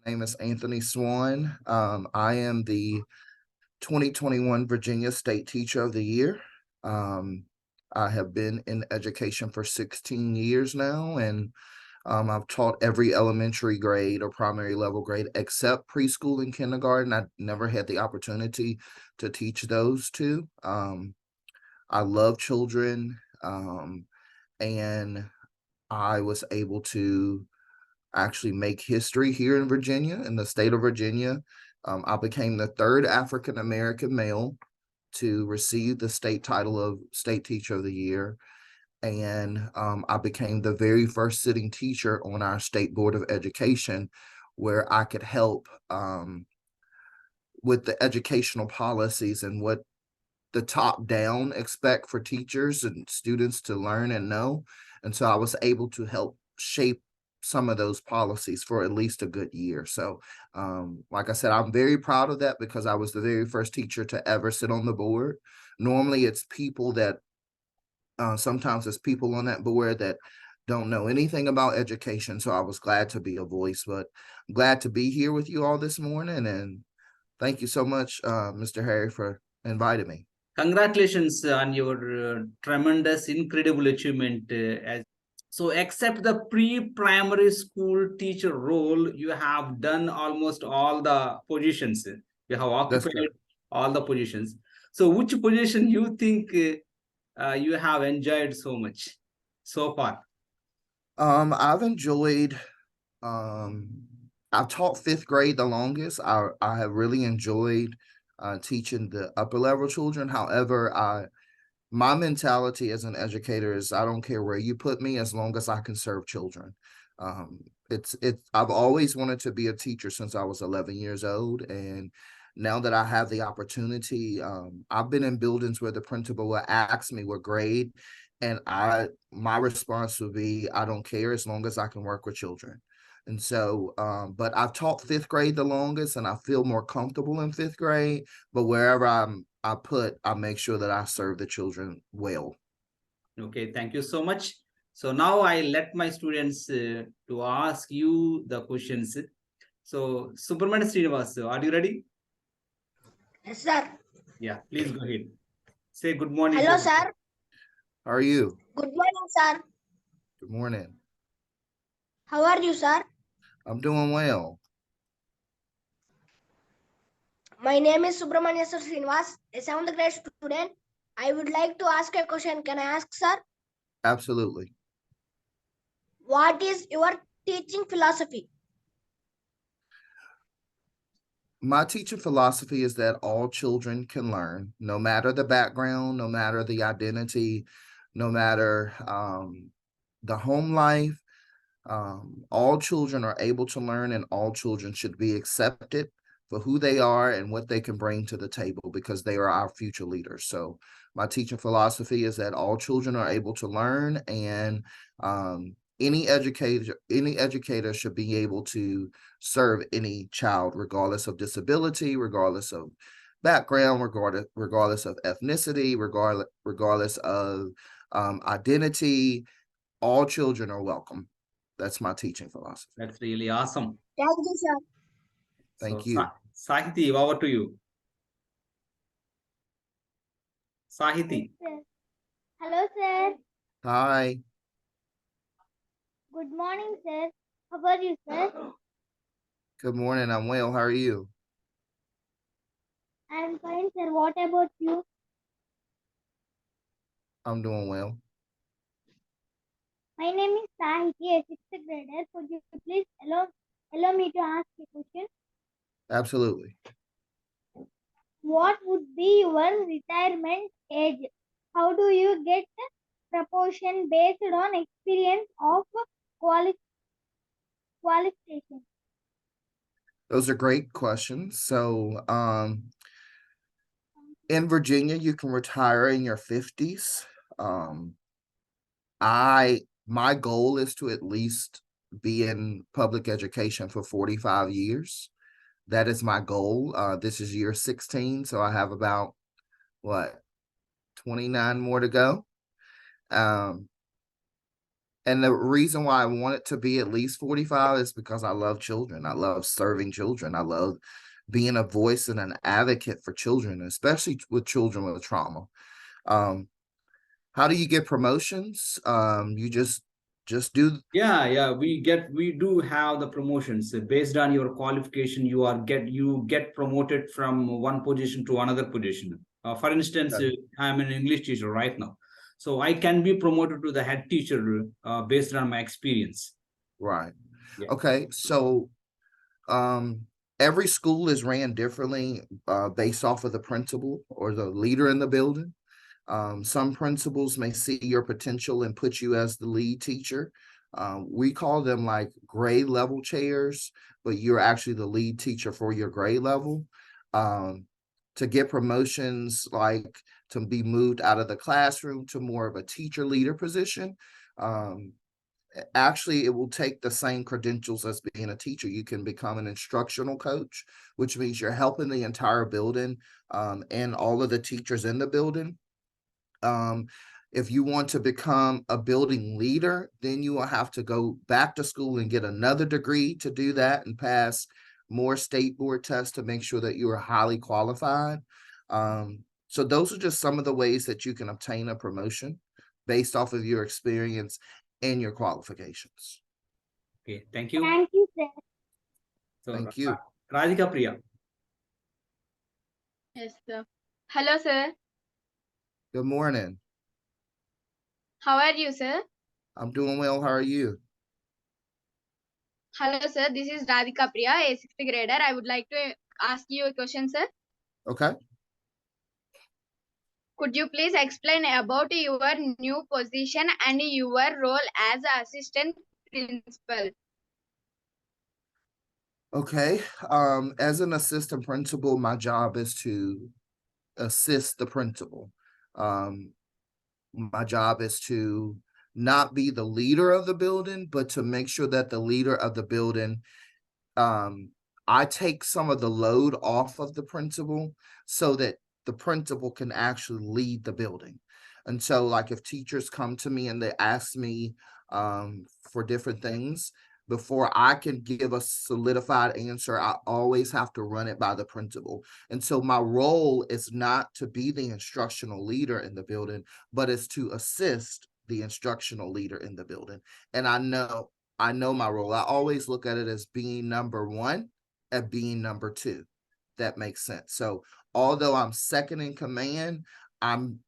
name is Anthony Swan. I am the 2021 Virginia State Teacher of the Year. I have been in education for 16 years now, and I've taught every elementary grade or primary level grade except preschool and kindergarten. I never had the opportunity to teach those two. I love children, and I was able to actually make history here in Virginia, in the state of Virginia. I became the third African American male to receive the state title of State Teacher of the Year. And I became the very first sitting teacher on our State Board of Education, where I could help with the educational policies and what the top down expect for teachers and students to learn and know. And so I was able to help shape some of those policies for at least a good year. So like I said, I'm very proud of that because I was the very first teacher to ever sit on the board. Normally it's people that sometimes it's people on that board that don't know anything about education. So I was glad to be a voice, but I'm glad to be here with you all this morning. And thank you so much, Mr. Harry, for inviting me. Congratulations on your tremendous, incredible achievement. So, except the pre-primary school teacher role, you have done almost all the positions. You have occupied all the positions. So, which position you think you have enjoyed so much so far? I've enjoyed. I've taught fifth grade the longest. I have really enjoyed teaching the upper level children. However, my mentality as an educator is I don't care where you put me as long as I can serve children. I've always wanted to be a teacher since I was 11 years old, and now that I have the opportunity, I've been in buildings where the principal will ask me what grade, and my response would be I don't care as long as I can work with children. And so, but I've taught fifth grade the longest, and I feel more comfortable in fifth grade. But wherever I make sure that I serve the children well. Okay, thank you so much. So now I let my students to ask you the questions. So Subramanian Srinivas, are you ready? Yes, sir. Yeah, please go ahead. Say good morning. Hello, sir. How are you? Good morning, sir. Good morning. How are you, sir? I'm doing well. My name is Subramania Srinivas, a 7th grade student. I would like to ask a question. Can I ask, sir? Absolutely. What is your teaching philosophy? My teaching philosophy is that all children can learn, no matter the background, no matter the identity, no matter the home life. All children are able to learn, and all children should be accepted for who they are and what they can bring to the table because they are our future leaders. So my teaching philosophy is that all children are able to learn, and any educator should be able to serve any child, regardless of disability, regardless of background, regardless of ethnicity, regardless of identity. All children are welcome. That's my teaching philosophy. That's really awesome. Thank you, sir. Thank you. Sahiti, over to you. Sahiti. Hello, sir. Hi. Good morning, sir. How are you, sir? Good morning. I'm well. How are you? I'm fine, sir. What about you? I'm doing well. My name is Sahiti, a 6th grader. Could you please allow me to ask a question? Absolutely. What would be your retirement age? How do you get proportion based on experience of qualification? Those are great questions. So, in Virginia, you can retire in your 50s. My goal is to at least be in public education for 45 years. That is my goal. This is year 16, so I have about 29 more to go. And the reason why I want it to be at least 45 is because I love children. I love serving children. I love being a voice and an advocate for children, especially with children with trauma. How do you get promotions? You just do. Yeah, we do have the promotions based on your qualification. You get promoted from one position to another position. For instance, I'm an English teacher right now, so I can be promoted to the head teacher based on my experience. Right. Yeah. Okay. So every school is ran differently based off of the principal or the leader in the building. Some principals may see your potential and put you as the lead teacher. We call them like grade level chairs, but you're actually the lead teacher for your grade level. To get promotions, like to be moved out of the classroom to more of a teacher leader position, actually it will take the same credentials as being a teacher. You can become an instructional coach, which means you're helping the entire building and all of the teachers in the building. If you want to become a building leader, then you will have to go back to school and get another degree to do that and pass more state board tests to make sure that you are highly qualified. So those are just some of the ways that you can obtain a promotion based off of your experience and your qualifications. Okay, thank you. Thank you, sir. So, Thank you. Radhika Priya. Yes, sir. Hello, sir. Good morning. How are you, sir? I'm doing well. How are you? Hello, sir. This is Radhika Priya, a sixth grader. I would like to ask you a question, sir. Okay. Could you please explain about your new position and your role as assistant principal? Okay. As an assistant principal, my job is to assist the principal. My job is to not be the leader of the building, but to make sure that the leader of the building, I take some of the load off of the principal so that the principal can actually lead the building. And so, like, if teachers come to me and they ask me for different things, before I can give a solidified answer, I always have to run it by the principal. And so my role is not to be the instructional leader in the building, but is to assist the instructional leader in the building. And I know my role. I always look at it as being number one and being number two. That makes sense. So although I'm second in command, I'm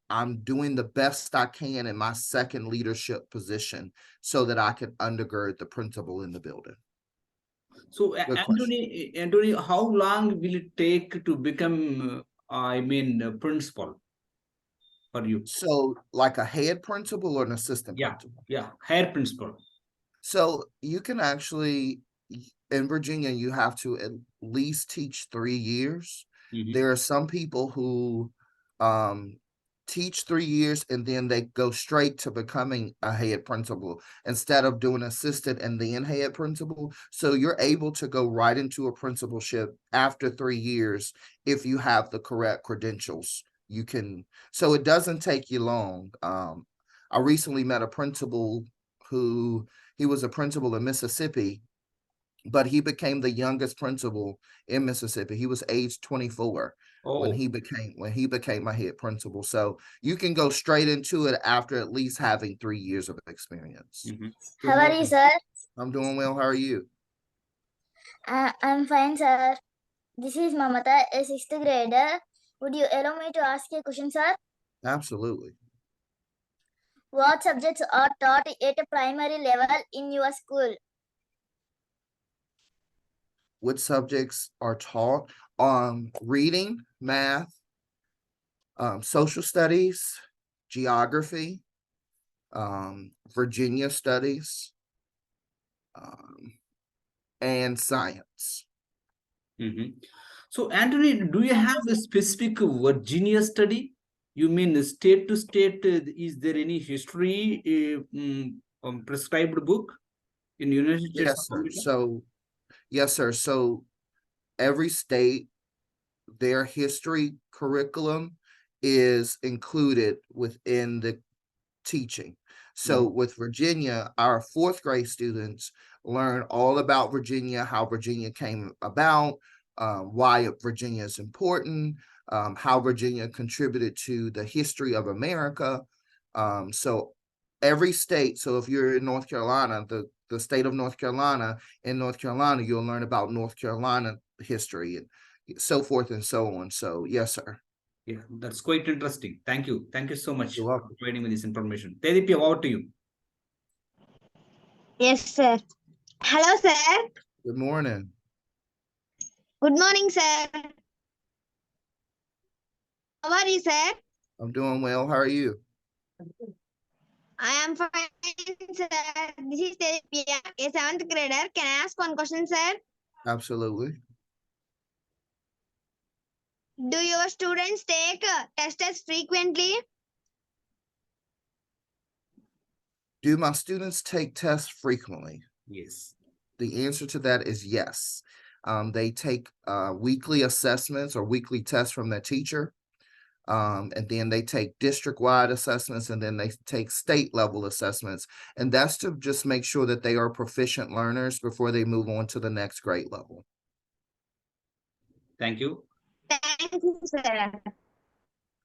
doing the best I can in my second leadership position so that I can undergird the principal in the building. So, Good question. Anthony, how long will it take to become, principal for you? So, like a head principal or an assistant principal? Yeah, head principal. So you can actually, in Virginia, you have to at least teach 3 years. Mhm. There are some people who teach 3 years and then they go straight to becoming a head principal instead of doing assistant and then head principal. So you're able to go right into a principalship after 3 years if you have the correct credentials. You can, so it doesn't take you long. I recently met a principal who, he was a principal in Mississippi, but he became the youngest principal in Mississippi. He was age 24 when he became my head principal. So you can go straight into it after at least having 3 years of experience. How are you, sir? I'm doing well. How are you? I'm fine, sir. This is Mamata, a sixth grader. Would you allow me to ask a question, sir? Absolutely. What subjects are taught at a primary level in your school? What subjects are taught? Reading, math, social studies, geography, Virginia studies, and science. So, Anthony, do you have a specific Virginia study? You mean state to state? Is there any history prescribed book in United States Yes, of sir. America? Yes, sir. So every state, their history curriculum is included within the teaching. So with Virginia, our fourth grade students learn all about Virginia, how Virginia came about, why Virginia is important, how Virginia contributed to the history of America. So every state, so if you're in North Carolina, the state of North Carolina, in North Carolina, you'll learn about North Carolina history and so forth and so on. So yes, sir. Yeah, that's quite interesting. Thank you. Thank you so much You're for welcome. providing me this information. Tedipya, over to you. Yes, sir. Hello, sir. Good morning. Good morning, sir. How are you, sir? I'm doing well. How are you? I am fine, sir. This is Telipia, a seventh grader. Can I ask one question, sir? Absolutely. Do your students take tests frequently? Do my students take tests frequently? Yes. The answer to that is yes. They take weekly assessments or weekly tests from their teacher. And then they take district-wide assessments, and then they take state-level assessments. And that's to just make sure that they are proficient learners before they move on to the next grade level. Thank you. Thank you, sir.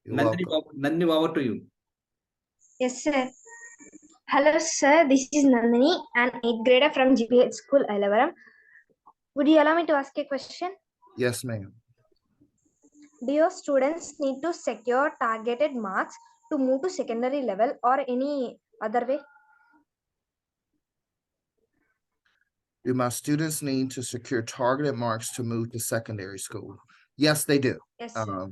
You're welcome. Nandini, over to you. Yes, sir. Hello, sir. This is Nandini, an 8th grader from GPH School, Ilavaram. Would you allow me to ask a question? Yes, ma'am. Do your students need to secure targeted marks to move to secondary level or any other way? Do my students need to secure targeted marks to move to secondary school? Yes, they do. Yes, sir.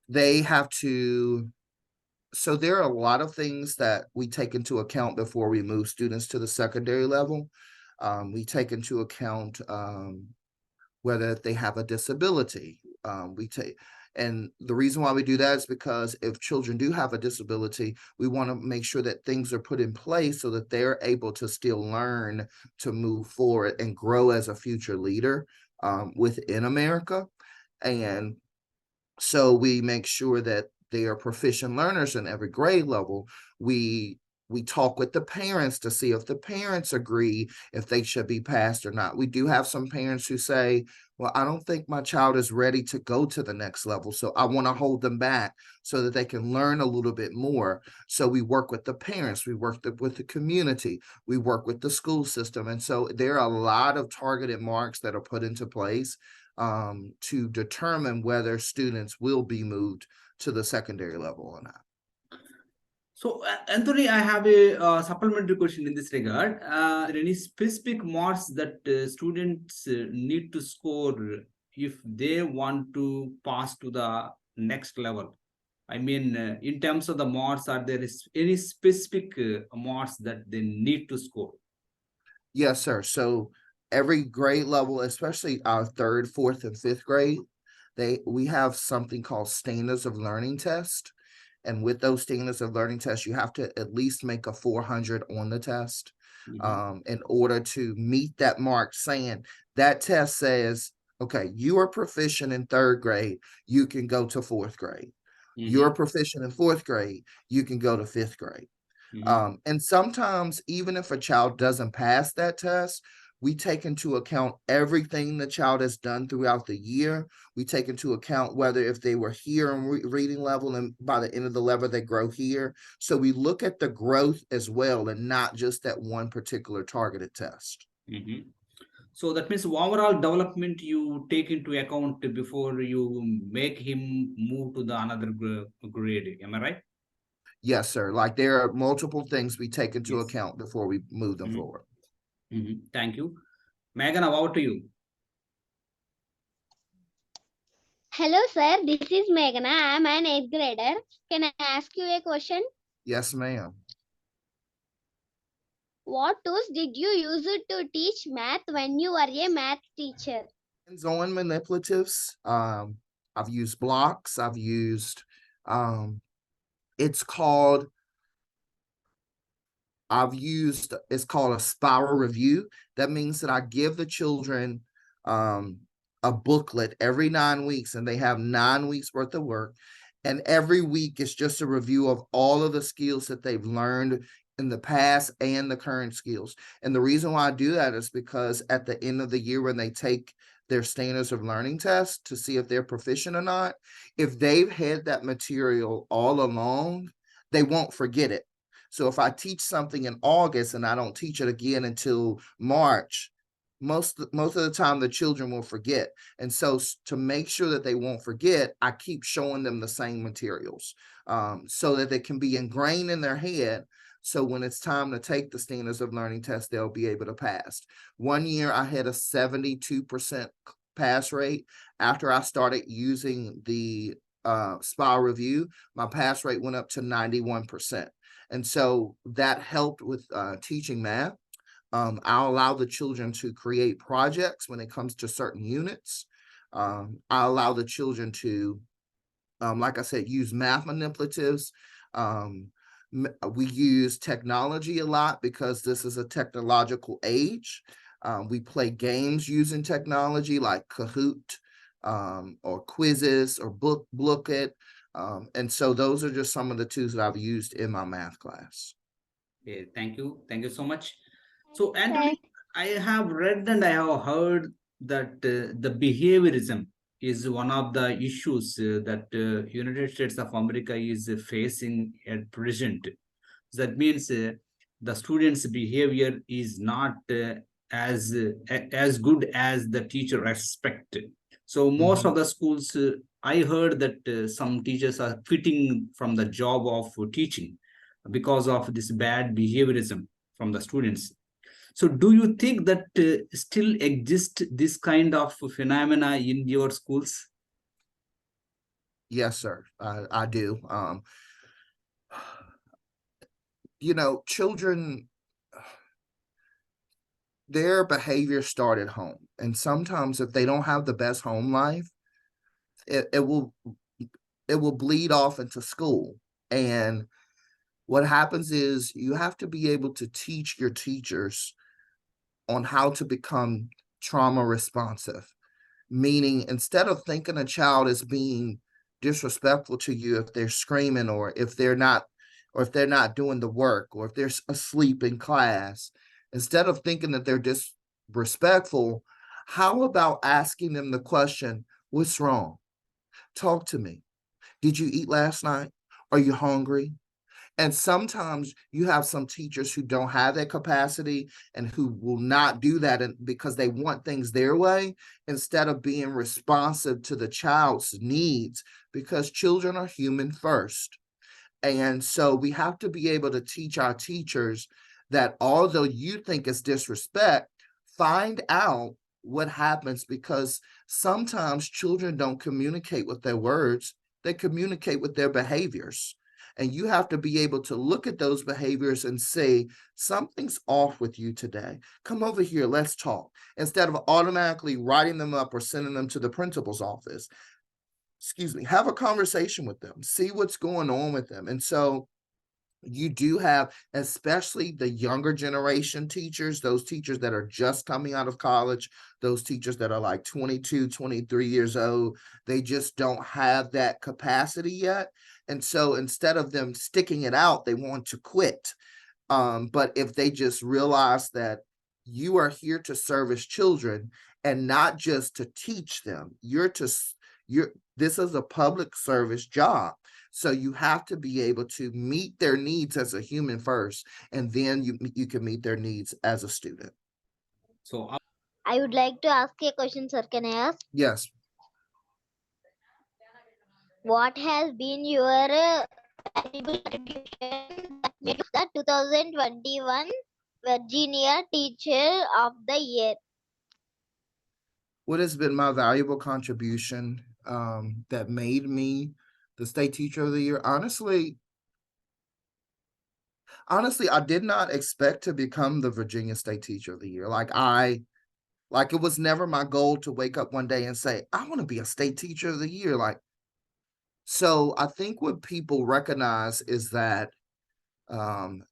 They have to. So there are a lot of things that we take into account before we move students to the secondary level. We take into account whether they have a disability. And the reason why we do that is because if children do have a disability, we want to make sure that things are put in place so that they're able to still learn to move forward and grow as a future leader within America. And so we make sure that they are proficient learners in every grade level. We talk with the parents to see if the parents agree if they should be passed or not. We do have some parents who say, well, I don't think my child is ready to go to the next level, so I want to hold them back so that they can learn a little bit more. So we work with the parents, we work with the community, we work with the school system. And so there are a lot of targeted marks that are put into place to determine whether students will be moved to the secondary level or not. So, Anthony, I have a supplementary question in this regard. Are there any specific marks that students need to score if they want to pass to the next level? I mean, in terms of the marks, are there any specific marks that they need to score? Yes, sir. So every grade level, especially our third, fourth, and fifth grade, we have something called standards of learning test. And with those standards of learning tests, you have to at least make a 400 on the test in order to meet that mark, saying that test says, okay, you are proficient in third grade, you can go to fourth grade. You're proficient in fourth grade, you can go to fifth grade. And sometimes, even if a child doesn't pass that test, we take into account everything the child has done throughout the year. We take into account whether if they were here in reading level and by the end of the level, they grow here. So we look at the growth as well and not just that one particular targeted test. So that means overall development you take into account before you make him move to the another grade. Am I right? Yes, sir. Like there are multiple things we take into account before we move them forward. Thank you. Megan, over to you. Hello, sir. This is Meghana. I am an 8th grader. Can I ask you a question? Yes, ma'am. What tools did you use to teach math when you were a math teacher? Hands-on manipulatives. I've used blocks. I've used, it's called a spiral review. That means that I give the children a booklet every 9 weeks, and they have 9 weeks worth of work. And every week is just a review of all of the skills that they've learned in the past and the current skills. And the reason why I do that is because at the end of the year, when they take their standards of learning test to see if they're proficient or not, if they've had that material all along, they won't forget it. So if I teach something in August and I don't teach it again until March, most of the time the children will forget. And so to make sure that they won't forget, I keep showing them the same materials so that they can be ingrained in their head. So when it's time to take the standards of learning test, they'll be able to pass. One year I had a 72% pass rate. After I started using the SPA review, my pass rate went up to 91%. And so that helped with teaching math. I'll allow the children to create projects when it comes to certain units. I allow the children to, like I said, use math manipulatives. We use technology a lot because this is a technological age. We play games using technology like Kahoot or quizzes or Bookit. And so those are just some of the tools that I've used in my math class. Okay, thank you. Thank you so much. So, Anthony, I have read and I have heard that the behaviorism is one of the issues that United States of America is facing at present. That means the students' behavior is not as good as the teacher expect. So most of the schools, I heard that some teachers are quitting from the job of teaching because of this bad behaviorism from the students. So do you think that still exist this kind of phenomena in your schools? Yes, sir. I do. Children, their behavior start at home. And sometimes if they don't have the best home life, it will bleed off into school. And what happens is you have to be able to teach your teachers on how to become trauma responsive, meaning instead of thinking a child is being disrespectful to you if they're screaming or if they're not doing the work or if they're asleep in class, instead of thinking that they're disrespectful, how about asking them the question, what's wrong? Talk to me. Did you eat last night? Are you hungry? And sometimes you have some teachers who don't have that capacity and who will not do that because they want things their way instead of being responsive to the child's needs, because children are human first. And so we have to be able to teach our teachers that although you think it's disrespect, find out what happens, because sometimes children don't communicate with their words, they communicate with their behaviors. And you have to be able to look at those behaviors and say, something's off with you today. Come over here, let's talk. Instead of automatically writing them up or sending them to the principal's office. Have a conversation with them, see what's going on with them. And so you do have, especially the younger generation teachers, those teachers that are just coming out of college, those teachers that are like 22, 23 years old, they just don't have that capacity yet. And so instead of them sticking it out, they want to quit. But if they just realize that you are here to service children and not just to teach them, this is a public service job. So you have to be able to meet their needs as a human first, and then you can meet their needs as a student. So I would like to ask a question, sir. Can I ask? Yes. What has been your valuable contribution that made you the 2021 Virginia Teacher of the Year? What has been my valuable contribution that made me the state teacher of the year? Honestly, I did not expect to become the Virginia State Teacher of the Year. It was never my goal to wake up one day and say, I want to be a state teacher of the year. So I think what people recognize is that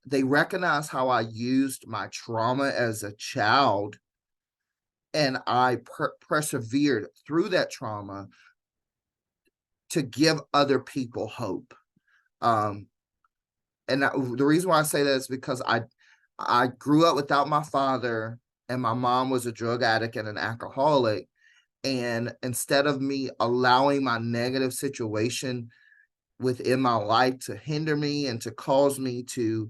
they recognize how I used my trauma as a child, and I persevered through that trauma to give other people hope. And the reason why I say that is because I grew up without my father, and my mom was a drug addict and an alcoholic. And instead of me allowing my negative situation within my life to hinder me and to cause me to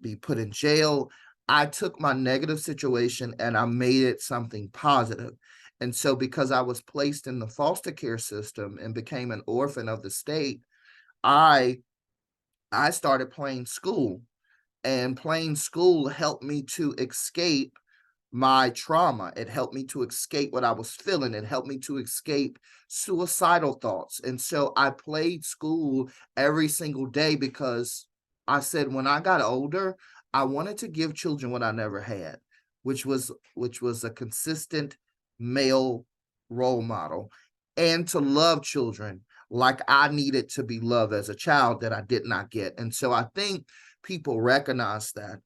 be put in jail, I took my negative situation and I made it something positive. And so because I was placed in the foster care system and became an orphan of the state, I started playing school, and playing school helped me to escape my trauma. It helped me to escape what I was feeling. It helped me to escape suicidal thoughts. And so I played school every single day because I said when I got older, I wanted to give children what I never had, which was a consistent male role model, and to love children like I needed to be loved as a child that I did not get. And so I think people recognize that.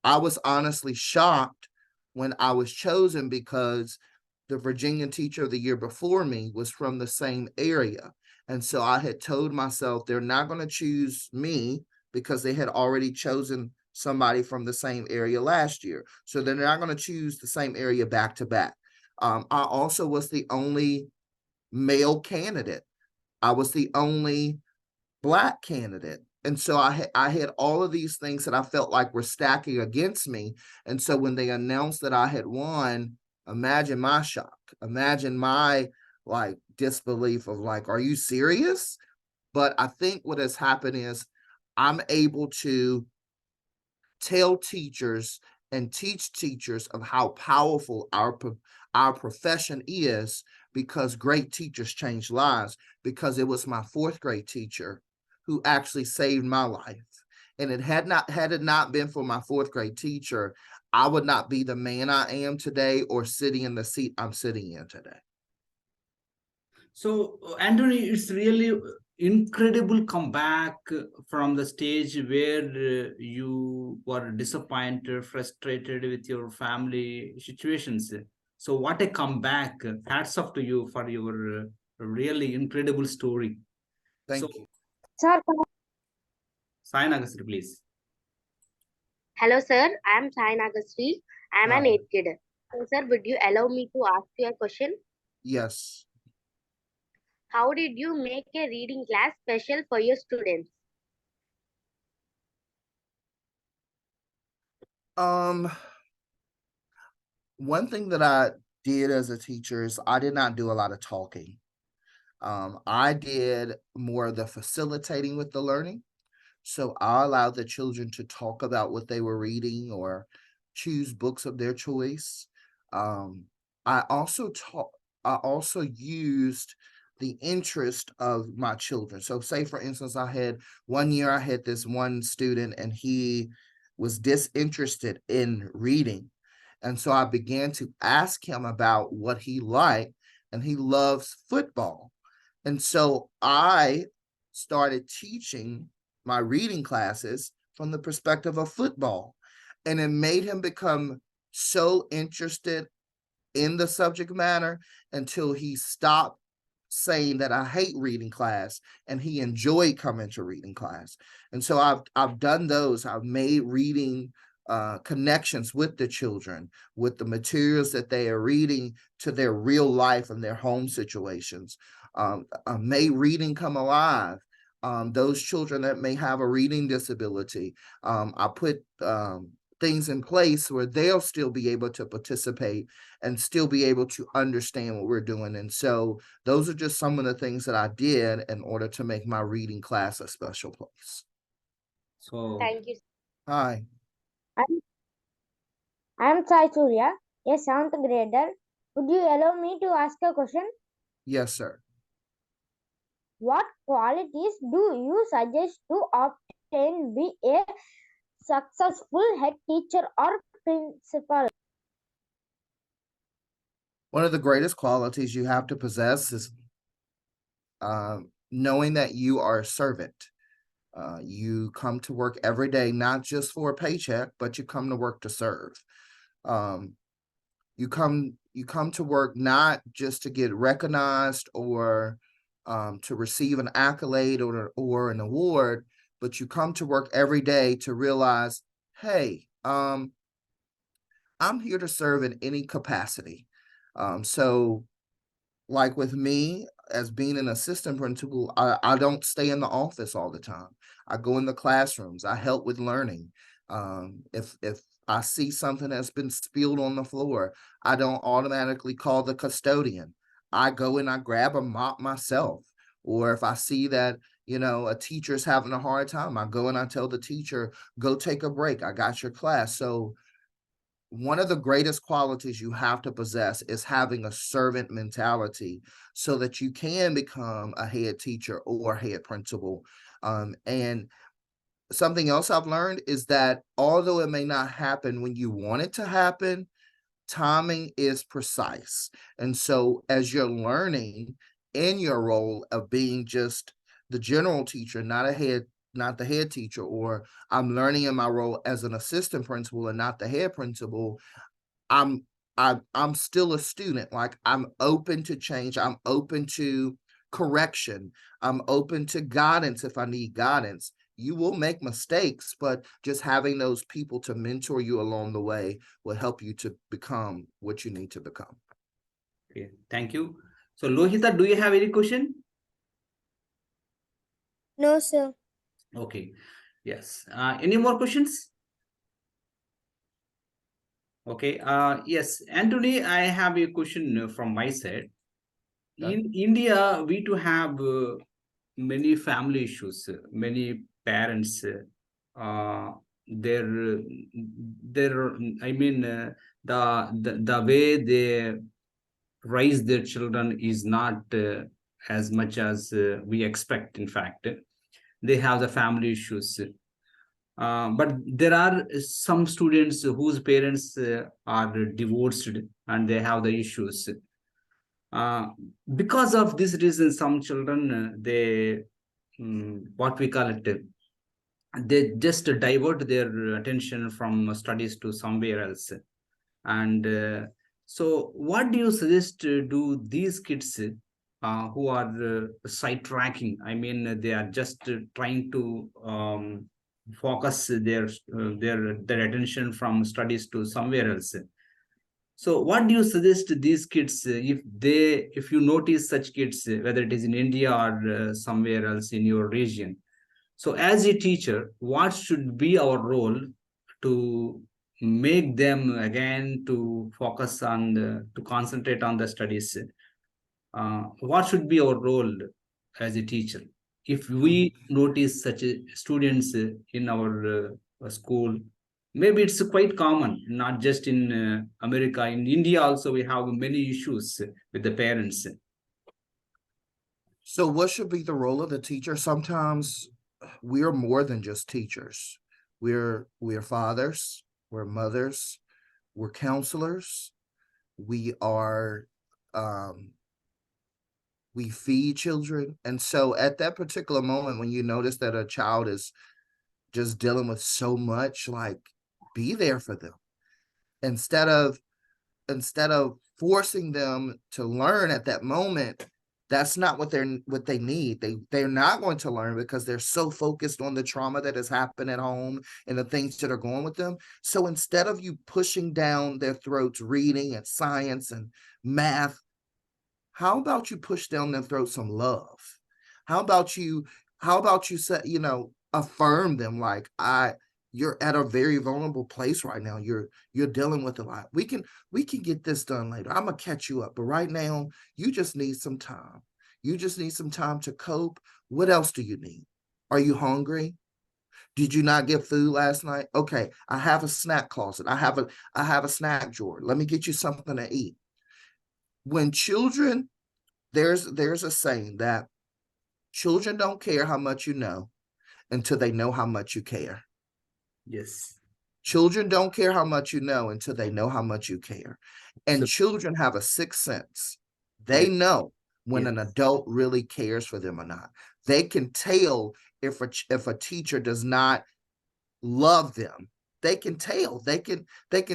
I was honestly shocked when I was chosen because the Virginia Teacher of the Year before me was from the same area. And so I had told myself they're not going to choose me because they had already chosen somebody from the same area last year. So they're not going to choose the same area back to back. I also was the only male candidate. I was the only Black candidate. And so I had all of these things that I felt like were stacking against me. And so when they announced that I had won, imagine my shock. Imagine my like disbelief of like, are you serious? But I think what has happened is I'm able to tell teachers and teach teachers of how powerful our profession is, because great teachers change lives. Because it was my fourth grade teacher who actually saved my life. And had it not been for my fourth grade teacher, I would not be the man I am today or sitting in the seat I'm sitting in today. So, Anthony, it's really incredible comeback from the stage where you were disappointed, frustrated with your family situations. So, what a comeback! Hats off to you for your really incredible story. Thank you. Sir, Sai Nagasri, please. Hello, sir. I am Sai Nagasri. I am an Hi. educator. So, sir, would you allow me to ask you a question? Yes. How did you make a reading class special for your students? One thing that I did as a teacher is I did not do a lot of talking. I did more of the facilitating with the learning. So I allowed the children to talk about what they were reading or choose books of their choice. I also used the interest of my children. So say for instance, I had this one student and he was disinterested in reading. And so I began to ask him about what he liked, and he loves football. And so I started teaching my reading classes from the perspective of football. And it made him become so interested in the subject matter until he stopped saying that I hate reading class, and he enjoyed coming to reading class. And so I've done those. I've made reading connections with the children, with the materials that they are reading to their real life and their home situations. Made reading come alive. Those children that may have a reading disability, I put things in place where they'll still be able to participate and still be able to understand what we're doing. And so those are just some of the things that I did in order to make my reading class a special place. So, Thank you. Hi. I am Sai Surya, a 7th grader. Would you allow me to ask a question? Yes, sir. What qualities do you suggest to obtain be a successful head teacher or principal? One of the greatest qualities you have to possess is knowing that you are a servant. You come to work every day, not just for a paycheck, but you come to work to serve. You come to work not just to get recognized or to receive an accolade or an award, but you come to work every day to realize, hey, I'm here to serve in any capacity. So like with me, as being an assistant principal, I don't stay in the office all the time. I go in the classrooms. I help with learning. If I see something that's been spilled on the floor, I don't automatically call the custodian. I go and I grab a mop myself. Or if I see that, a teacher's having a hard time, I go and I tell the teacher, go take a break. I got your class. So one of the greatest qualities you have to possess is having a servant mentality so that you can become a head teacher or head principal. And something else I've learned is that although it may not happen when you want it to happen, timing is precise. And so as you're learning in your role of being just the general teacher, not the head teacher, or I'm learning in my role as an assistant principal and not the head principal, I'm still a student. Like, I'm open to change. I'm open to correction. I'm open to guidance if I need guidance. You will make mistakes, but just having those people to mentor you along the way will help you to become what you need to become. Okay, thank you. So Lohita, do you have any question? No, sir. Okay, yes. Any more questions? Okay, yes, Anthony, I have a question from my side. Okay. In India, we do have many family issues, many parents, their, I mean, the way they raise their children is not as much as we expect. In fact, they have the family issues. But there are some students whose parents are divorced and they have the issues. Because of this reason, some children, they, what we call it, they just divert their attention from studies to somewhere else. And so what do you suggest to do these kids who are sidetracking? I mean, they are just trying to focus their attention from studies to somewhere else. So what do you suggest to these kids if you notice such kids, whether it is in India or somewhere else in your region? So as a teacher, what should be our role to make them again to focus on to concentrate on the studies? What should be our role as a teacher if we notice such students in our school? Maybe it's quite common, not just in America. In India also, we have many issues with the parents. So what should be the role of the teacher? Sometimes we are more than just teachers. We're fathers, we're mothers, we're counselors, we are we feed children. And so at that particular moment, when you notice that a child is just dealing with so much, like, be there for them instead of forcing them to learn at that moment. That's not what they need. They're not going to learn because they're so focused on the trauma that has happened at home and the things that are going with them. So instead of you pushing down their throats reading and science and math, how about you push down their throats some love? How about you say, affirm them, like, you're at a very vulnerable place right now. You're dealing with a lot. We can get this done later. I'm gonna catch you up. But right now, you just need some time. You just need some time to cope. What else do you need? Are you hungry? Did you not get food last night? Okay, I have a snack closet. I have a snack drawer. Let me get you something to eat. When children, there's a saying that children don't care how much you know until they know how much you care. Yes. Children don't care how much you know until they know how much you care. And children have a sixth sense. They know when an adult really cares for them or not. They can tell if a teacher does not love them. They can tell. They can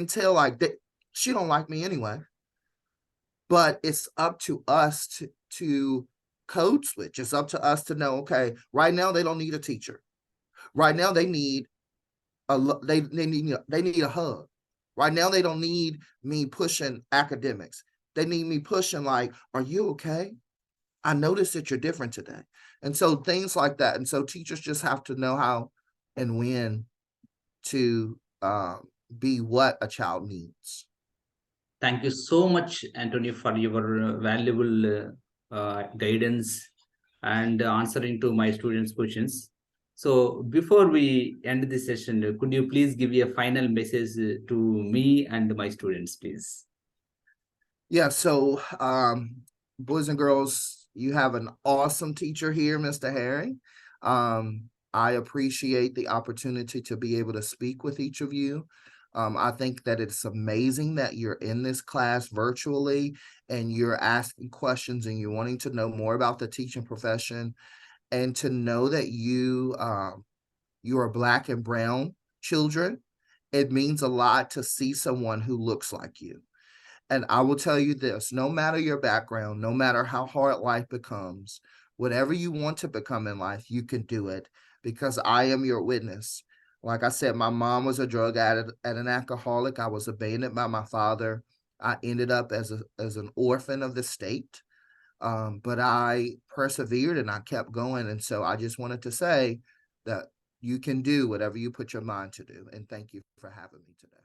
tell, like, she don't like me anyway. But it's up to us to code switch. It's up to us to know, okay, right now they don't need a teacher. Right now they need they need a hug. Right now they don't need me pushing academics. They need me pushing like, are you okay? I noticed that you're different today. And so things like that. And so teachers just have to know how and when to be what a child needs. Thank you so much, Anthony, for your valuable guidance and answering to my students' questions. So before we end this session, could you please give a final message to me and my students, please? Yeah, so boys and girls, you have an awesome teacher here, Mr. Herring. I appreciate the opportunity to be able to speak with each of you. I think that it's amazing that you're in this class virtually and you're asking questions and you're wanting to know more about the teaching profession, and to know that you are Black and brown children. It means a lot to see someone who looks like you. And I will tell you this, no matter your background, no matter how hard life becomes, whatever you want to become in life, you can do it, because I am your witness. Like I said, my mom was a drug addict and an alcoholic. I was abandoned by my father. I ended up as an orphan of the state. But I persevered and I kept going. And so I just wanted to say that you can do whatever you put your mind to do. And thank you for having me today.